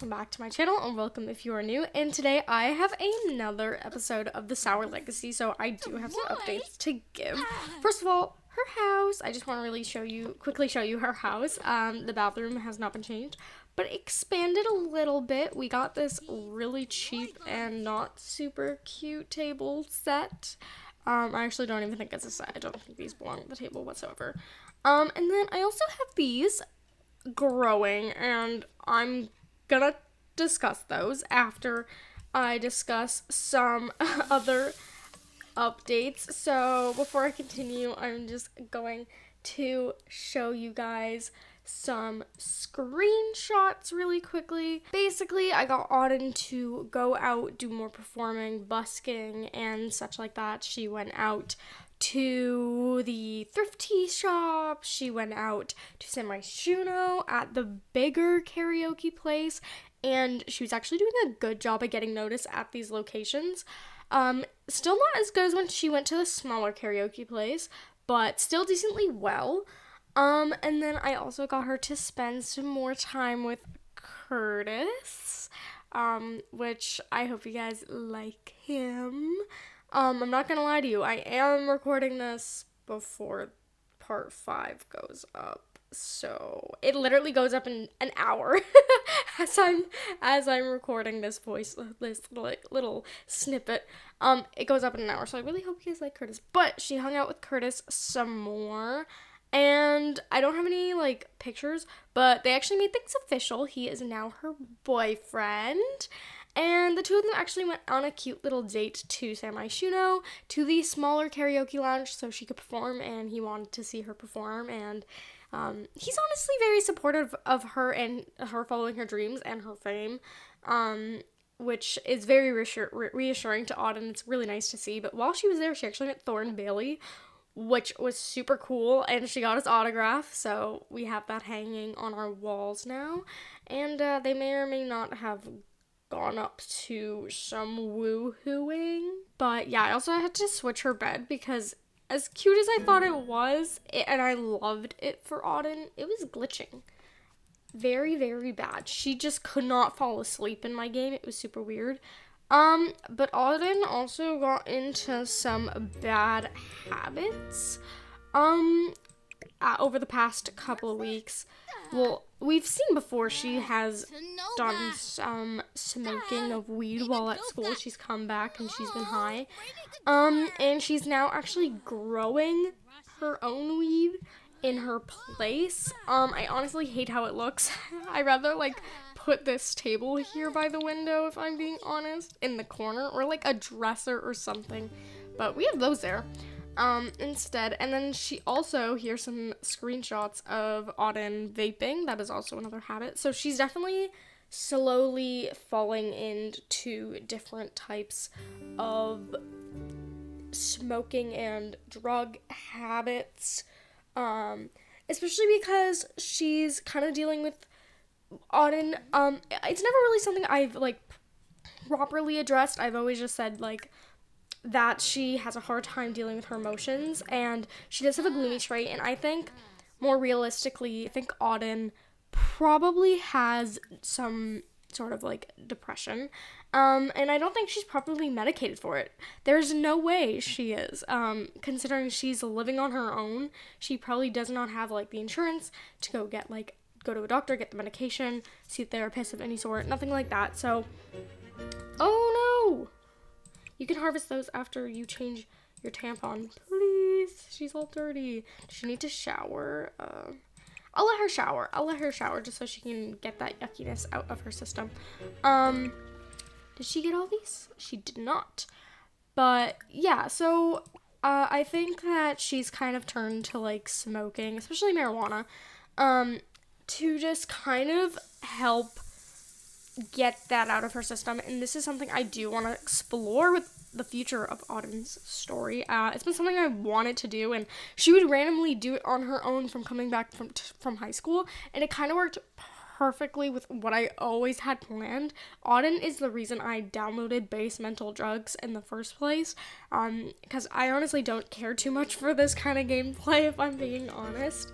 welcome back to my channel, and welcome if you are new. And today I have another episode of the Sour Legacy, so I do have some updates to give. First of all, her house, I just want to really quickly show you her house. The bathroom has not been changed, but expanded a little bit. We got this really cheap and not super cute table set. I actually don't even think it's a set. I don't think these belong at the table whatsoever. And then I also have these growing, and I'm gonna discuss those after I discuss some other updates. So before I continue, I'm just going to show you guys some screenshots really quickly. Basically, I got Auden to go out, do more performing, busking, and such like that. She went out to the thrifty shop. She went out to Semi-Shuno at the bigger karaoke place, and she was actually doing a good job at getting noticed at these locations. Still not as good as when she went to the smaller karaoke place, but still decently well. And then I also got her to spend some more time with Curtis, which I hope you guys like him. I'm not gonna lie to you, I am recording this before part 5 goes up, so it literally goes up in an hour as I'm recording this little snippet. It goes up in an hour, so I really hope you guys like Curtis. But she hung out with Curtis some more, and I don't have any pictures, but they actually made things official. He is now her boyfriend. And the two of them actually went on a cute little date to Semi-Shuno, to the smaller karaoke lounge, so she could perform, and he wanted to see her perform, and he's honestly very supportive of her and her following her dreams and her fame, which is very reassuring to Auden. It's really nice to see. But while she was there, she actually met Thorne Bailey, which was super cool, and she got his autograph, so we have that hanging on our walls now, and they may or may not have gone up to some woo-hooing. But yeah, I also had to switch her bed because as cute as I thought it was, and I loved it for Auden, it was glitching. Very, very bad. She just could not fall asleep in my game. It was super weird. But Auden also got into some bad habits, over the past couple of weeks. Well, we've seen before she has done some smoking of weed while at school. She's come back and she's been high. And she's now actually growing her own weed in her place. I honestly hate how it looks. I'd rather put this table here by the window, if I'm being honest, in the corner, or a dresser or something. But we have those there. Instead. And then she also, here's some screenshots of Auden vaping. That is also another habit. So she's definitely slowly falling into different types of smoking and drug habits, especially because she's kind of dealing with Auden. It's never really something I've properly addressed. I've always just said that she has a hard time dealing with her emotions, and she does have a gloomy trait, and I think, more realistically, I think Auden probably has some sort of depression, and I don't think she's properly medicated for it. There's no way she is, considering she's living on her own. She probably does not have the insurance to go get go to a doctor, get the medication, see a therapist of any sort, nothing like that. So, oh no! You can harvest those after you change your tampon. Please. She's all dirty. Does she need to shower? I'll let her shower just so she can get that yuckiness out of her system. Did she get all these? She did not. But yeah, so I think that she's kind of turned to smoking, especially marijuana, to just kind of help get that out of her system. And this is something I do want to explore with the future of Auden's story. It's been something I wanted to do, and she would randomly do it on her own from coming back from high school, and it kind of worked perfectly with what I always had planned. Auden is the reason I downloaded base mental drugs in the first place, because I honestly don't care too much for this kind of gameplay, if I'm being honest.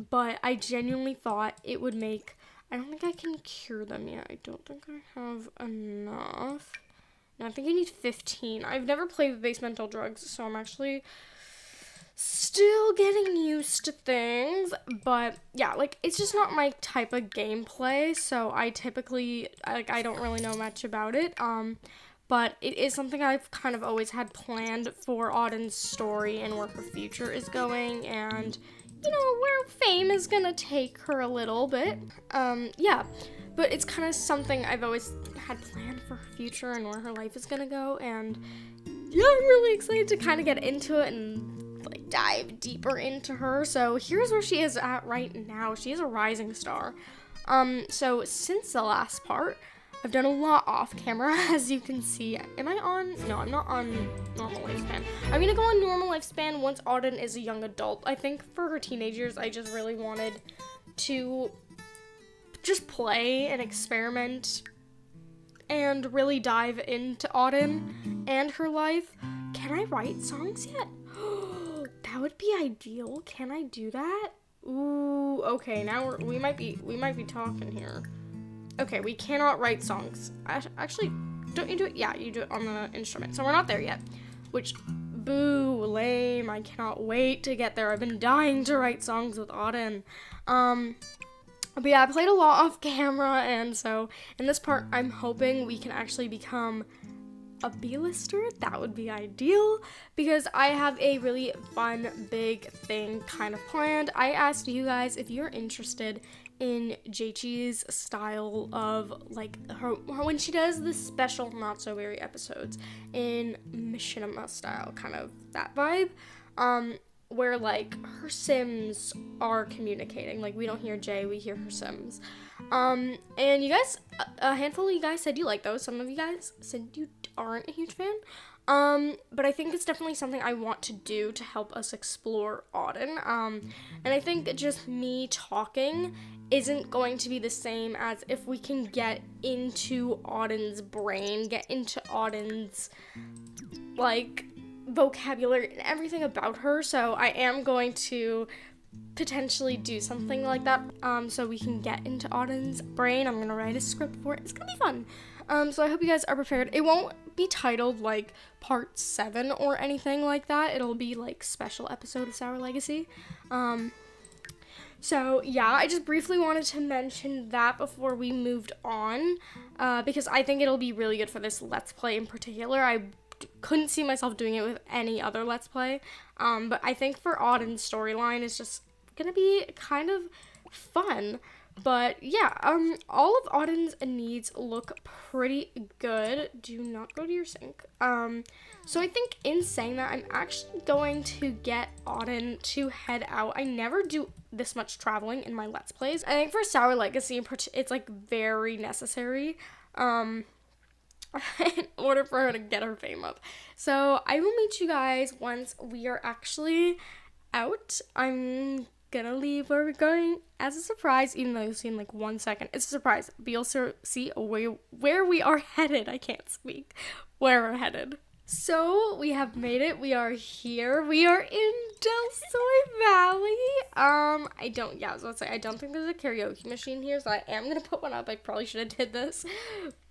But I genuinely thought it would make I don't think I can cure them yet. I don't think I have enough. No, I think I need 15. I've never played with base mental drugs, so I'm actually still getting used to things. But yeah, like, it's just not my type of gameplay, so I typically, like, I don't really know much about it. But it is something I've kind of always had planned for Auden's story and where her future is going, and, you know, where fame is gonna take her a little bit. Yeah, but it's kind of something I've always had planned for her future and where her life is gonna go, and yeah, I'm really excited to kind of get into it and, like, dive deeper into her. So here's where she is at right now. She is a rising star. So since the last part, I've done a lot off camera, as you can see. Am I on? No, I'm not on normal lifespan. I'm gonna go on normal lifespan once Auden is a young adult. I think for her teenage years, I just really wanted to just play and experiment and really dive into Auden and her life. Can I write songs yet? That would be ideal. Can I do that? Ooh, okay, now we might be talking here. Okay, we cannot write songs. Actually, don't you do it? Yeah, you do it on the instrument. So we're not there yet. Which, boo, lame. I cannot wait to get there. I've been dying to write songs with Auden. But yeah, I played a lot off camera, and so in this part, I'm hoping we can actually become a B-lister. That would be ideal, because I have a really fun, big thing kind of planned. I asked you guys if you're interested in JG's style of, like, her when she does the special not so weary episodes in machinima style, kind of that vibe, where, like, her Sims are communicating. Like, we don't hear Jay, we hear her Sims. And you guys, a handful of you guys said you like those. Some of you guys said you aren't a huge fan. But I think it's definitely something I want to do to help us explore Auden. And I think just me talking isn't going to be the same as if we can get into Auden's brain, get into Auden's, like, vocabulary and everything about her. So I am going to potentially do something like that, so we can get into Auden's brain. I'm gonna write a script for it. It's gonna be fun. So I hope you guys are prepared. It won't be titled, like, part 7 or anything like that. It'll be, like, special episode of Sour Legacy. So yeah, I just briefly wanted to mention that before we moved on, because I think it'll be really good for this Let's Play in particular. I couldn't see myself doing it with any other Let's Play, but I think for Auden's storyline, it's just gonna be kind of fun. But yeah, all of Auden's needs look pretty good. Do not go to your sink. So I think in saying that, I'm actually going to get Auden to head out. I never do this much traveling in my Let's Plays. I think for Sour Legacy, it's, like, very necessary, in order for her to get her fame up. So I will meet you guys once we are actually out. I'm gonna leave where we're going as a surprise, even though you'll see in, like, 1 second. It's a surprise, but you'll see where we are headed. I can't speak. Where we're headed. So we have made it. We are here. We are in Del Soy Valley. I was about to say, I don't think there's a karaoke machine here, so I am gonna put one up. I probably should have did this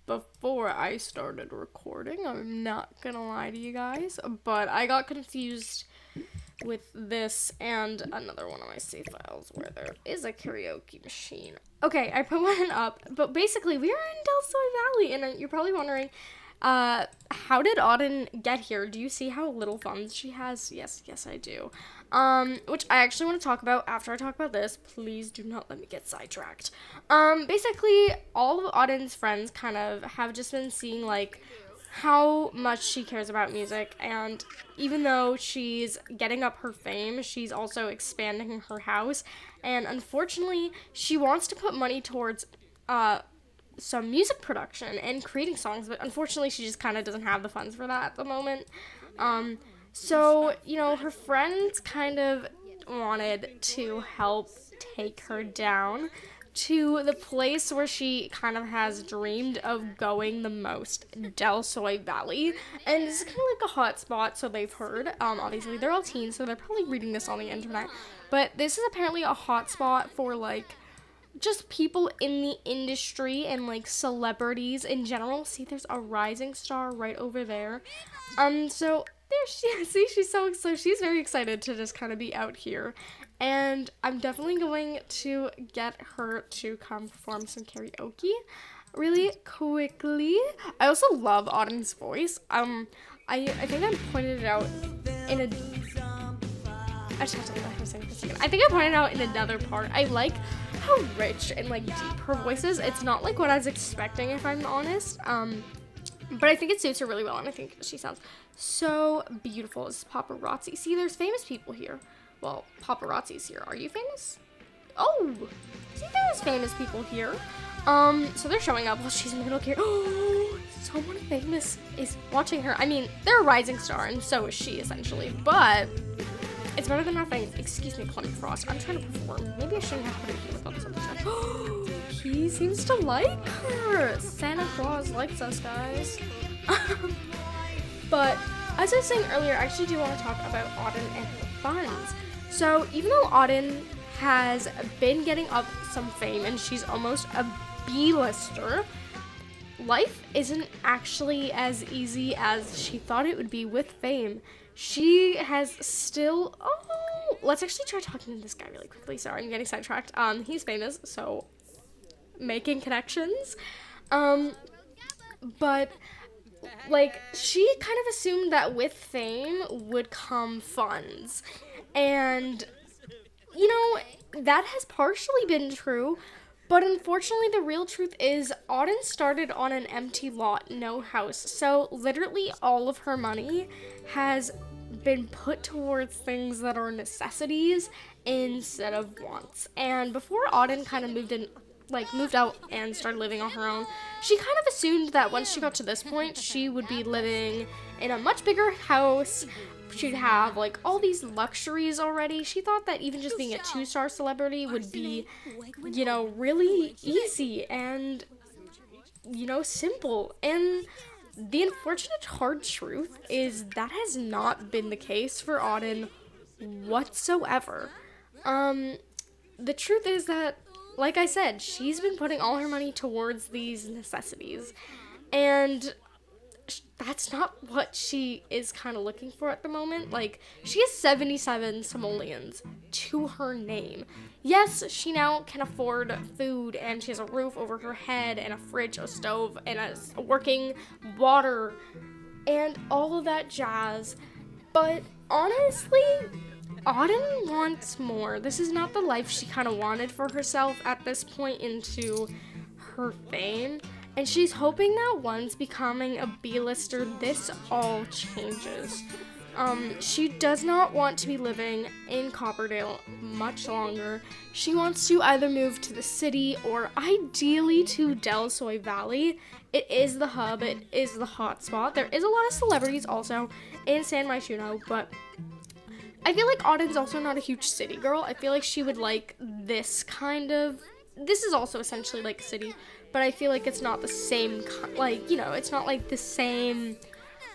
before I started recording. I'm not gonna lie to you guys, but I got confused with this and another one of my save files where there is a karaoke machine. Okay, I put one up, but basically we are in Del Soy Valley, and you're probably wondering, how did Auden get here? Do you see how little funds she has? Yes, I do. Which I actually want to talk about after I talk about this. Please do not let me get sidetracked. Basically, all of Auden's friends kind of have just been seeing, like, how much she cares about music, and even though she's getting up her fame, she's also expanding her house, and unfortunately, she wants to put money towards, some music production and creating songs, but unfortunately she just kind of doesn't have the funds for that at the moment. So, you know, her friends kind of wanted to help take her down to the place where she kind of has dreamed of going the most, Del Soy Valley. And this is kind of like a hot spot, so they've heard. Obviously they're all teens, so they're probably reading this on the internet. But this is apparently a hot spot for, like, just people in the industry and like celebrities in general. See, there's a rising star right over there. So there she is. See, she's very excited to just kind of be out here. And I'm definitely going to get her to come perform some karaoke really quickly. I also love Auden's voice. I think I pointed it out in a I just have to leave my house for a second. I think I pointed out in another part. I like how rich and like deep her voice is. It's not like what I was expecting, if I'm honest. But I think it suits her really well, and I think she sounds so beautiful. This is paparazzi. See, there's famous people here. Well, paparazzi's here. Are you famous? Oh, see, there's famous people here. So they're showing up while she's in the middle here. Oh, someone famous is watching her. I mean, they're a rising star, and so is she, essentially. But it's better than nothing. Excuse me, Clement Frost. I'm trying to perform. Maybe I shouldn't have put it here with all this other stuff. He seems to like her. Santa Claus likes us, guys. But as I was saying earlier, I actually do want to talk about Auden and her funds. So even though Auden has been getting up some fame and she's almost a B-lister, life isn't actually as easy as she thought it would be with fame. She has still... Oh, let's actually try talking to this guy really quickly. Sorry, I'm getting sidetracked. He's famous, so making connections. But like, she kind of assumed that with fame would come funds. And, you know, that has partially been true. But unfortunately, the real truth is Auden started on an empty lot, no house. So literally all of her money has been put towards things that are necessities instead of wants. And before Auden kind of moved out and started living on her own, she kind of assumed that once she got to this point, she would be living in a much bigger house. She'd have like all these luxuries already. She thought that even just being a 2-star celebrity would be, you know, really easy and, you know, simple. And the unfortunate hard truth is that has not been the case for Auden whatsoever. The truth is that, like I said, she's been putting all her money towards these necessities, and that's not what she is kind of looking for at the moment. Like, she has 77 simoleons to her name. Yes, she now can afford food, and she has a roof over her head, and a fridge, a stove, and a working water, and all of that jazz. But honestly, Auden wants more. This is not the life she kind of wanted for herself at this point into her fame. And she's hoping that once becoming a B-lister, this all changes. She does not want to be living in Copperdale much longer. She wants to either move to the city or ideally to Del Soy Valley. It is the hub. It is the hot spot. There is a lot of celebrities also in San Myshuno, but I feel like Auden's also not a huge city girl. I feel like she would like this kind of... This is also essentially like a city, but I feel like it's not the same, it's not like the same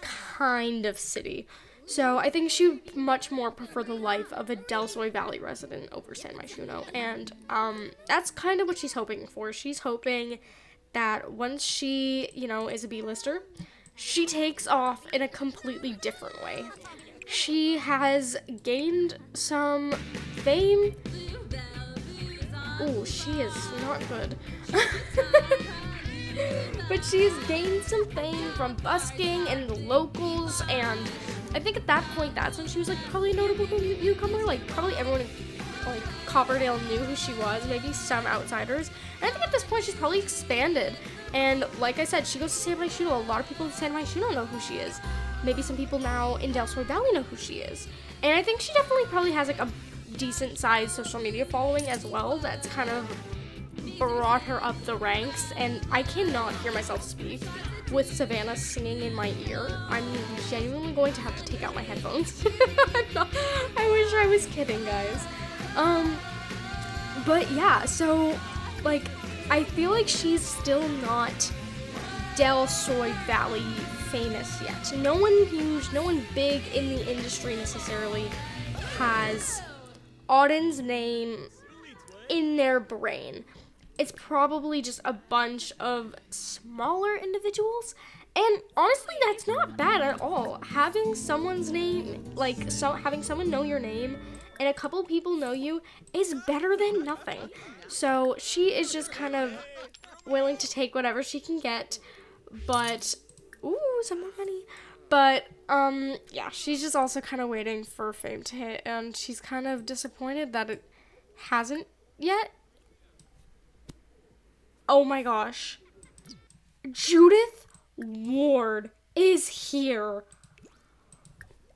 kind of city. So I think she would much more prefer the life of a Del Soy Valley resident over San Myshuno. And that's kind of what she's hoping for. She's hoping that once she, is a B-lister, she takes off in a completely different way. She has gained some fame. Ooh, she is not good. But she's gained some fame from busking and the locals, and I think at that point, that's when she was, probably a notable newcomer. Probably everyone in, Copperdale knew who she was, maybe some outsiders. And I think at this point, she's probably expanded. And like I said, she goes to San Myshuno. A lot of people in San Myshuno know who she is. Maybe some people now in Del Soy Valley know who she is. And I think she definitely probably has, a decent-sized social media following as well. That's kind of brought her up the ranks, and I cannot hear myself speak with Savannah singing in my ear. I'm genuinely going to have to take out my headphones. I wish I was kidding, guys. But yeah, so, I feel like she's still not Del Soy Valley famous yet. No one huge, no one big in the industry necessarily has Auden's name in their brain. it's probably just a bunch of smaller individuals. And honestly, that's not bad at all. Having someone's name, having someone know your name and a couple people know you is better than nothing. So she is just kind of willing to take whatever she can get. But, ooh, some more money. But, yeah, she's just also kind of waiting for fame to hit. And she's kind of disappointed that it hasn't yet. Oh my gosh. Judith Ward is here.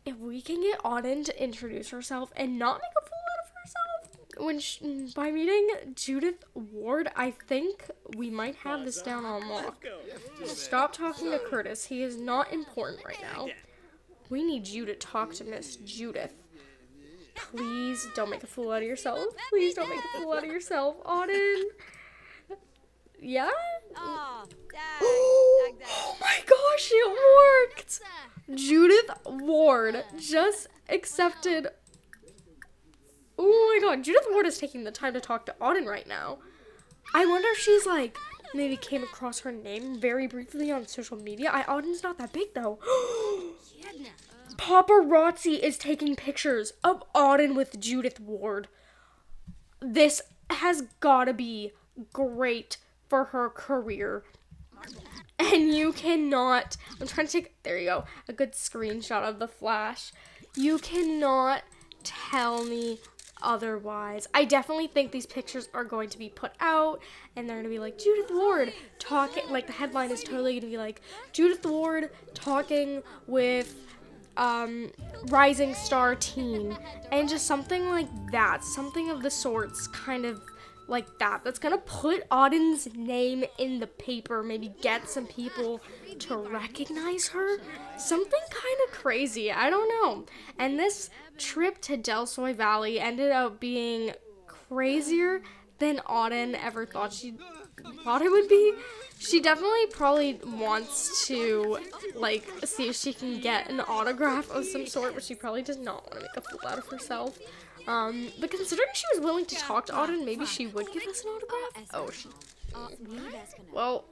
If we can get Auden to introduce herself and not make a fool out of herself by meeting Judith Ward, I think we might have this down on lock. Stop talking to Curtis. He is not important right now. We need you to talk to Miss Judith. Please don't make a fool out of yourself. Please don't make a fool out of yourself, Auden. Yeah? Oh my gosh, it worked! Judith Ward just accepted. Oh my god, Judith Ward is taking the time to talk to Auden right now. I wonder if she's like, maybe came across her name very briefly on social media. Auden's not that big though. Paparazzi is taking pictures of Auden with Judith Ward. This has gotta be great for her career. And you cannot, I'm trying to take, there you go, a good screenshot of the flash. You cannot tell me otherwise. I definitely think these pictures are going to be put out, and they're going to be like, Judith Ward talking, like the headline is totally going to be like, Judith Ward talking with rising star teen, and just something like that, something of the sorts, kind of like that. That's gonna put Auden's name in the paper, maybe get some people to recognize her. Something kind of crazy, I don't know. And this trip to Del Soy Valley ended up being crazier than Auden ever thought it would be. She definitely probably wants to, like, see if she can get an autograph of some sort, but she probably does not want to make a fool out of herself. But considering she was willing to talk to Auden, maybe she would give us an autograph? Oh, well,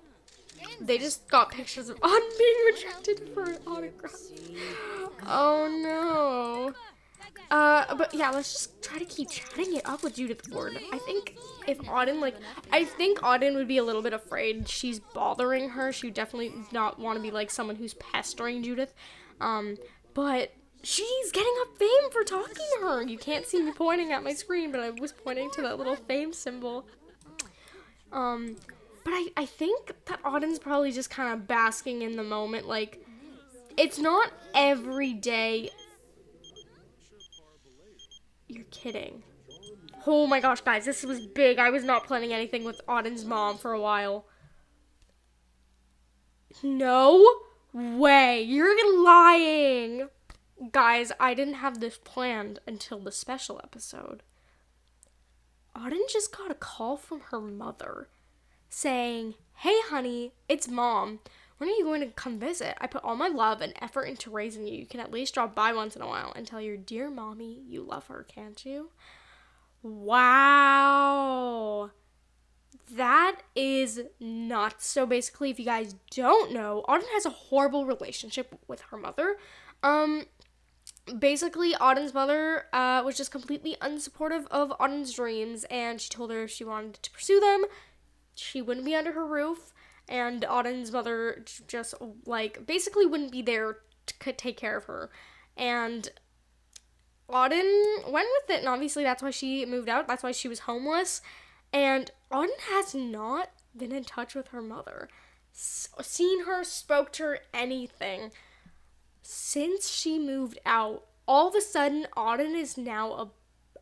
they just got pictures of Auden being rejected for an autograph. Oh, no. But yeah, let's just try to keep chatting it up with Judith Ward. I think if Auden, I think Auden would be a little bit afraid she's bothering her. She would definitely not want to be, like, someone who's pestering Judith. But she's getting up fame for talking to her. You can't see me pointing at my screen, but I was pointing to that little fame symbol. But I think that Auden's probably just kind of basking in the moment. Like, it's not every day. You're kidding. Oh my gosh, guys, this was big. I was not planning anything with Auden's mom for a while. No way. You're lying. Guys, I didn't have this planned until the special episode. Auden just got a call from her mother saying, "Hey, honey, it's Mom. When are you going to come visit? I put all my love and effort into raising you. You can at least drop by once in a while and tell your dear mommy you love her, can't you?" Wow. That is nuts. So basically, if you guys don't know, Auden has a horrible relationship with her mother. Basically, Auden's mother was just completely unsupportive of Auden's dreams, and she told her if she wanted to pursue them, she wouldn't be under her roof, and Auden's mother just, basically wouldn't be there to take care of her. And Auden went with it, and obviously that's why she moved out. That's why she was homeless. And Auden has not been in touch with her mother, seen her, spoke to her, anything. Since she moved out, all of a sudden, Auden is now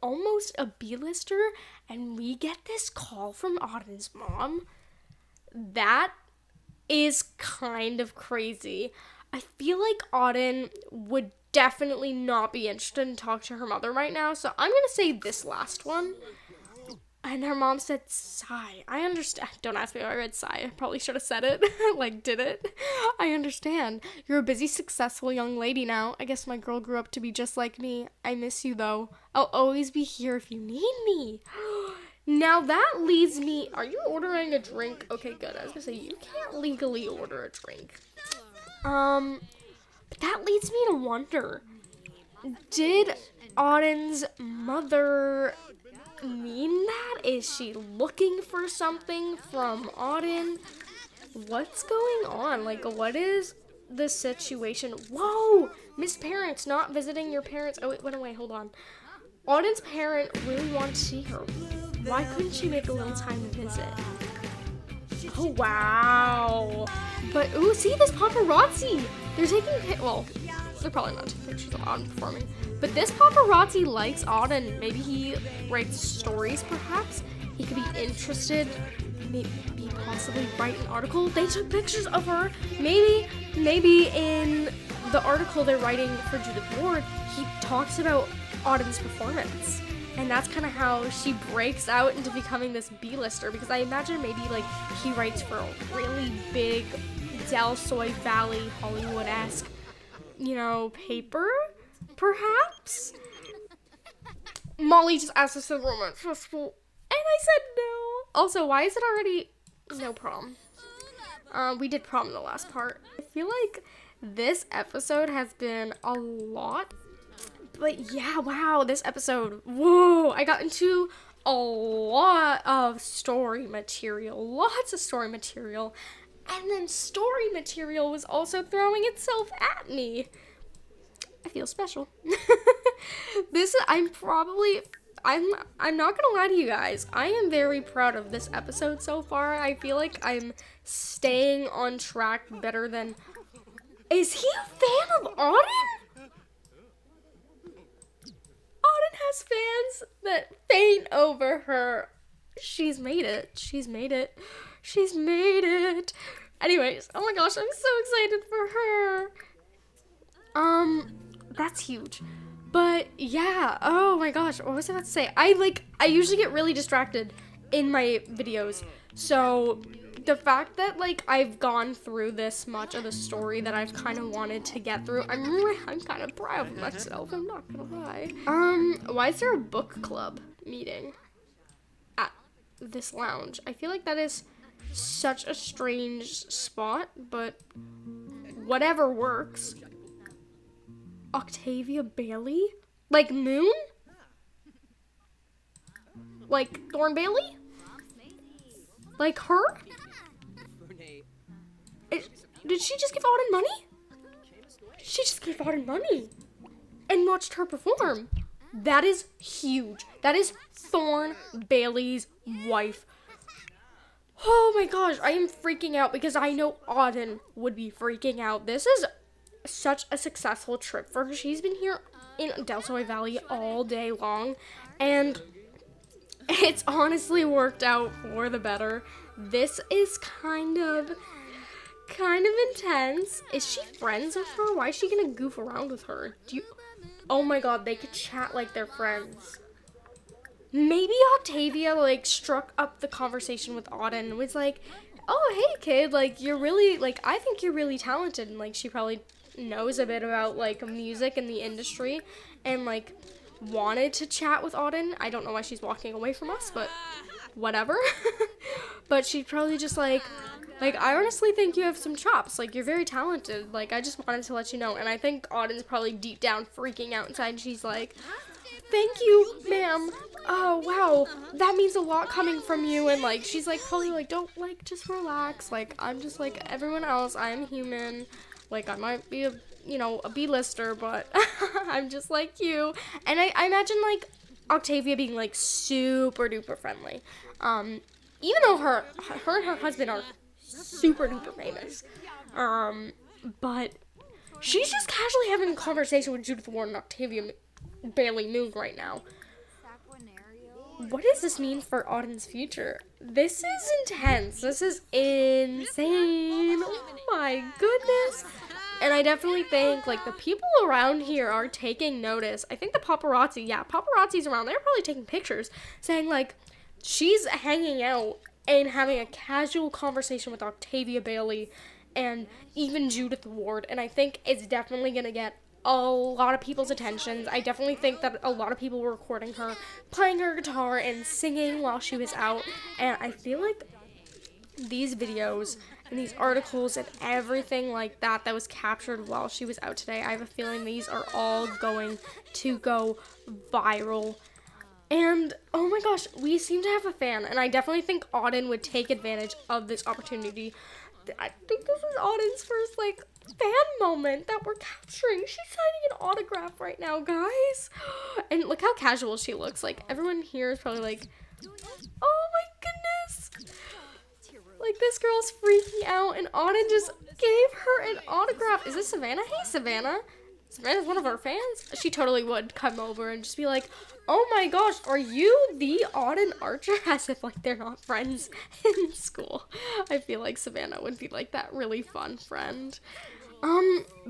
almost a B-lister, and we get this call from Auden's mom. That is kind of crazy. I feel like Auden would definitely not be interested in talking to her mother right now, so I'm going to say this last one. And her mom said, "Sigh." I understand. Don't ask me why I read sigh. I probably should have said it. Did it? I understand. You're a busy, successful young lady now. I guess my girl grew up to be just like me. I miss you, though. I'll always be here if you need me. Now that leads me, are you ordering a drink? Okay, good. I was gonna say, you can't legally order a drink. But that leads me to wonder, did Auden's mother mean that? Is she looking for something from Auden? What's going on? Like, what is the situation? Whoa! Miss Parents not visiting your parents. Oh, it went away. Hold on. Auden's parent really wanted to see her. Why couldn't she make a little time to visit? Oh, wow. But, ooh, see this paparazzi. They're taking, well, they're probably not taking pictures of Auden performing. But this paparazzi likes Auden. Maybe he writes stories, perhaps. He could be interested, maybe possibly write an article. They took pictures of her. Maybe in the article they're writing for Judith Ward, he talks about Auden's performance. And that's kind of how she breaks out into becoming this B-lister, because I imagine maybe like he writes for a really big Del Soy Valley Hollywood-esque, paper, perhaps? Molly just asked us to the romance festival, and I said no. Also, why is it already no prom? We did prom in the last part. I feel like this episode has been a lot. But yeah, wow, this episode, whoa, I got into a lot of story material, lots of story material, and then story material was also throwing itself at me. I feel special. I'm not gonna lie to you guys, I am very proud of this episode so far. I feel like I'm staying on track better than, is he a fan of Auden? Auden has fans that faint over her. She's made it. She's made it. She's made it. Anyways, oh my gosh, I'm so excited for her. That's huge. But yeah, oh my gosh, what was I about to say? I usually get really distracted in my videos. So the fact that I've gone through this much of the story that I've kind of wanted to get through, I'm kind of proud of myself, I'm not gonna lie. Why is there a book club meeting at this lounge? I feel like that is such a strange spot, but whatever works. Octavia Bailey? Like Moon? Like Thorn Bailey? Like her? Did she just give Auden money? She just gave Auden money and watched her perform. That is huge. That is Thorn Bailey's wife. Oh my gosh, I am freaking out because I know Auden would be freaking out. This is such a successful trip for her. She's been here in Del Soy Valley all day long, and it's honestly worked out for the better. This is kind of intense. Is she friends with her? Why is she gonna goof around with her? Oh my god, they could chat like they're friends. Maybe Octavia struck up the conversation with Auden and was like, oh hey kid, you're really I think you're really talented, and she probably knows a bit about music and the industry, and wanted to chat with Auden. I don't know why she's walking away from us, but whatever. But she'd probably just I honestly think you have some chops. You're very talented. I just wanted to let you know. And I think Auden's probably deep down freaking out inside. And she's like, thank you, ma'am. Oh, wow. That means a lot coming from you. And she's probably don't just relax. I'm just everyone else. I'm human. I might be a B-lister, but I'm just like you. And I imagine Octavia being super duper friendly. Even though her and her husband are super duper famous. But she's just casually having a conversation with Judith Ward and Octavia Bailey Moon right now. What does this mean for Auden's future? This is intense. This is insane. Oh my goodness. And I definitely think the people around here are taking notice. I think the paparazzi's around. They're probably taking pictures saying she's hanging out and having a casual conversation with Octavia Bailey and even Judith Ward. And I think it's definitely going to get a lot of people's attentions. I definitely think that a lot of people were recording her playing her guitar and singing while she was out, and I feel like these videos and these articles and everything like that was captured while she was out today, I have a feeling these are all going to go viral. And oh my gosh, we seem to have a fan, and I definitely think Auden would take advantage of this opportunity. I think this is Auden's first like fan moment that we're capturing. She's signing an autograph right now, guys. And look how casual she looks. Like, everyone here is probably like, oh my goodness. Like, this girl's freaking out, and Auden just gave her an autograph. Is this Savannah? Hey, Savannah. Savannah's one of our fans. She totally would come over and just be like, oh my gosh, are you the Auden Archer? As if, like, they're not friends in school. I feel like Savannah would be, like, that really fun friend.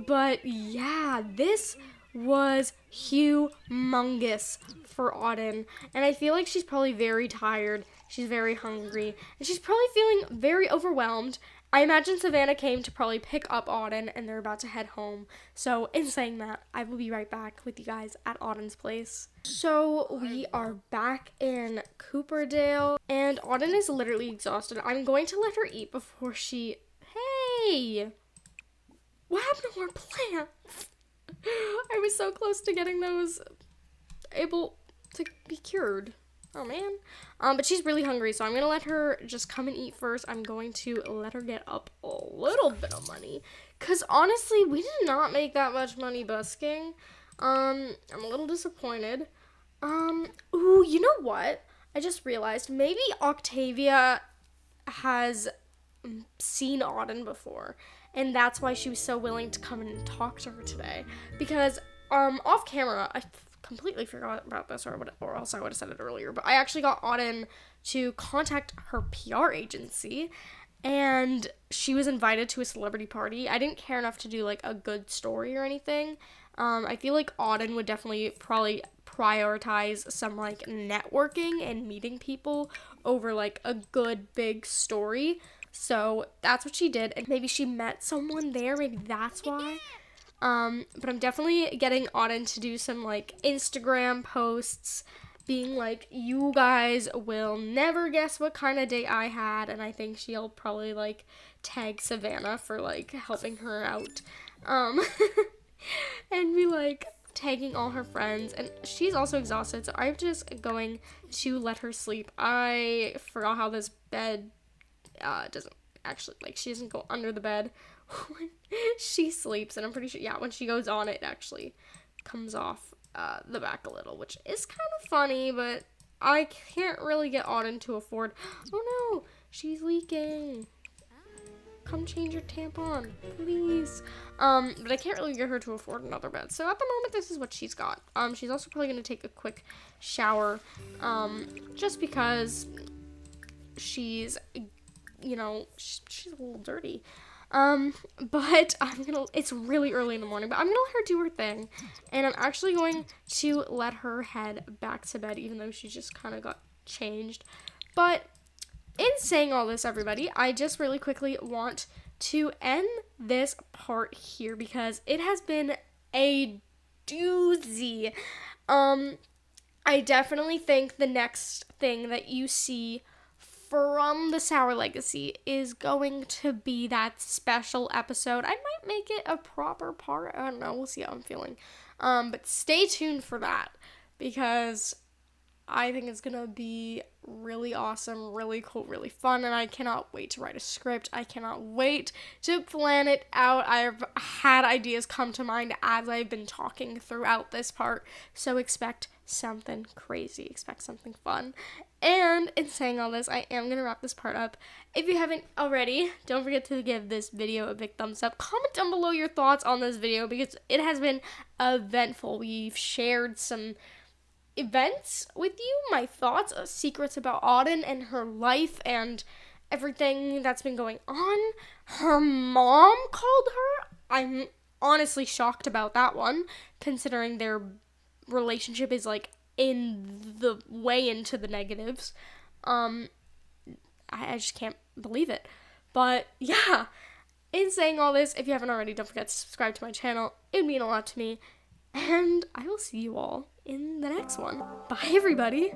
But yeah, this was humongous for Auden. And I feel like she's probably very tired. She's very hungry. And she's probably feeling very overwhelmed. I imagine Savannah came to probably pick up Auden, and they're about to head home. So in saying that, I will be right back with you guys at Auden's place. So we are back in Cooperdale, and Auden is literally exhausted. I'm going to let her eat before she... Hey! What happened to our plants? I was so close to getting those able to be cured. Oh, man. But she's really hungry, so I'm going to let her just come and eat first. I'm going to let her get up a little bit of money. Because, honestly, we did not make that much money busking. I'm a little disappointed. Ooh, you know what? I just realized maybe Octavia has seen Auden before. And that's why she was so willing to come and talk to her today. Because, off camera, I completely forgot about this, or else I would have said it earlier, but I actually got Auden to contact her PR agency, and she was invited to a celebrity party. I didn't care enough to do, like, a good story or anything. I feel like Auden would definitely probably prioritize some, like, networking and meeting people over, like, a good big story. So that's what she did, and maybe she met someone there, maybe that's why. But I'm definitely getting Auden to do some, like, Instagram posts being like, you guys will never guess what kind of date I had, and I think she'll probably, like, tag Savannah for, like, helping her out, and be, like, tagging all her friends, and she's also exhausted, so I'm just going to let her sleep. I forgot how this bed, doesn't actually, like, she doesn't go under the bed when she sleeps, and I'm pretty sure, yeah, when she goes on, it actually comes off the back a little, which is kind of funny, but I can't really get Auden to afford. Oh no, she's leaking. Come change your tampon, please. But I can't really get her to afford another bed, so at the moment, this is what she's got. She's also probably gonna take a quick shower, just because she's, you know, she's a little dirty. But it's really early in the morning, but I'm gonna let her do her thing, and I'm actually going to let her head back to bed, even though she just kind of got changed. But in saying all this, everybody, I just really quickly want to end this part here, because it has been a doozy. I definitely think the next thing that you see from the Sour Legacy is going to be that special episode. I might make it a proper part. I don't know. We'll see how I'm feeling. But stay tuned for that, because I think it's going to be really awesome, really cool, really fun, and I cannot wait to write a script. I cannot wait to plan it out. I've had ideas come to mind as I've been talking throughout this part, so expect something crazy, expect something fun. And in saying all this, I am going to wrap this part up. If you haven't already, don't forget to give this video a big thumbs up. Comment down below your thoughts on this video, because it has been eventful. We've shared some events with you, my thoughts, secrets about Auden and her life and everything that's been going on. Her mom called her. I'm honestly shocked about that one, considering their relationship is, like, in the way into the negatives. I just can't believe it. But yeah, in saying all this, if you haven't already, don't forget to subscribe to my channel. It would mean a lot to me. And I will see you all in the next one. Bye, everybody.